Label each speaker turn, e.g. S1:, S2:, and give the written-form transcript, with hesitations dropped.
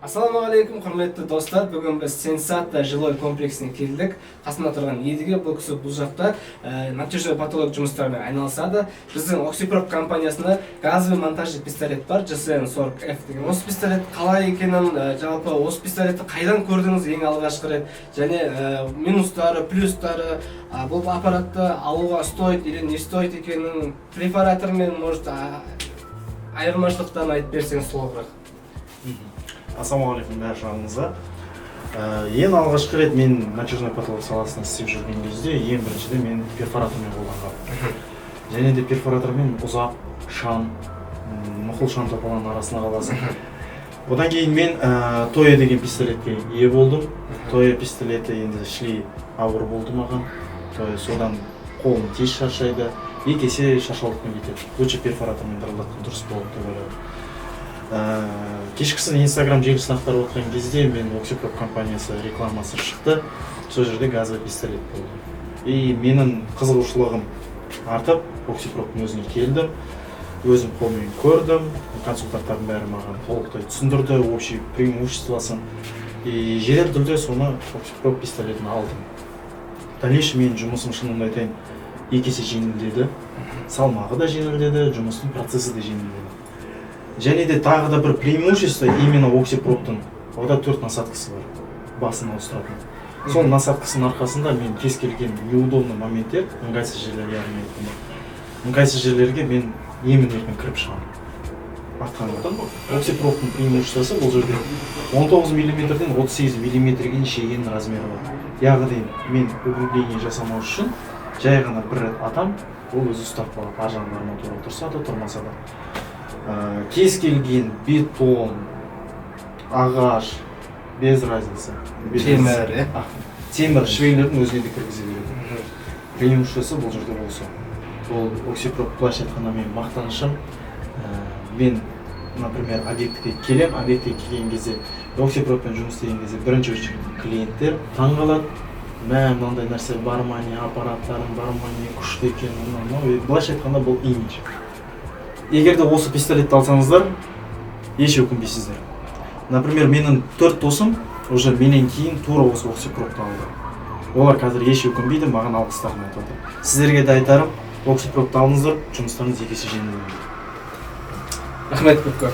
S1: Ассалаумағалейкум, құрметті достар. Бүгін біз Сенсата жилой комплексіне келдік. Қасында тұрған Едіге, бұл кісі бұл жақта натяжной патолог жұмыстарымен айналысады. Біздің Оксипроп компаниясында газовый монтажный пистолет бар, GSN-40F деген. Осы пистолет қалай екенін, жалпы осы пистолетті қайдан көрдіңіз ең алғашқы рет, және минустары, плюстары, бұл аппаратты алуға стоит или не стоит екенін, препаратормен, может, айырмашылықтарын айтып берсеңіз толығырақ.
S2: Ассалаумағалейкум бәршаңызға. Ең алғашқы рет мен натяжной патолог саласында істеп жүрген кезде ең біріншіде мен перфоратормен қолданғанмын. Және де перфоратормен ұзақ шам, мұқыл шам топаланың арасына қаласың. Одан кейін мен Тоя деген пистолетке ие болдым. Тоя пистолеті енді шли ауыр болды маған. Тоя содан қолым тез шаршайды, екі есе шаршаулықпен кетеді. Лучше перфоратормен дырылдатқан дұрыс болады деп ойлаймын. Кешкісін Инстаграм желісін ақтарып отырған кезде мен Оксипроп компаниясы рекламасы шықты. Сол жерде газовый пистолет болды. И менің қызығушылығым артып, Оксипроптың өзіне келдім. Өзім қолмен көрдім, консультанттардың бәрі маған толықтай түсіндірді, общий преимуществосын. И жедел түрде соны Оксипроп пистолетін алдым. Дальнейшем менің жұмысым шынымды айтайын, екі есе жеңілдеді, салмағы да жеңілдеді, жұмыстың процесі де жеңілдеді. Және де тағы да бір преимущество именно Оксипроптың. Ода 4 насадкасы бар, басын ауыстыратын. Сол насадкасының арқасында мен кез келген неудобный моменттер, ыңғайсыз жерлерге яғни айтқанда, ыңғайсыз жерлерге мен емін-еркін кіріп шығамын. Атқаннан Оксипроптың преимуществосы бұл жерде 19 мм-ден 38 мм-ге шейін размері бар. Яғни мен углубление жасамау үшін жай ғана бір рет атам, ол өзі ұстап қалады. Ар жағынан арматура тұрса да, тұрмаса да. Кез келген бетон, ағаш, без разницы. Темір швейлердің өзіне де кіргізе береді. Преимуществосы бұл жерде болса. Бұл Оксипроп былайша айтқанда менің мақтанышым. Мен, например, объектіге келем, объектіге келген кезде, Оксипроппен жұмыс істеген кезде бірінші очередь клиенттер таң қалады. Мынандай нәрсе бар ма, не аппараттарың бар ма, не күшті екен, былайша айтқанда бұл имидж. Егер де осы пистолетті алсаңыздар, еш өкінбейсіздер. Например, менің 4 досым уже менен кейін тура осы Оксипропты алды. Олар қазір еш өкінбейді, маған алғыстарын айтады. Сіздерге де айтарым, Оксипропты алыңыздар, жұмыстарыңыз екі есе жеңілдейді.
S1: Рахмет көп.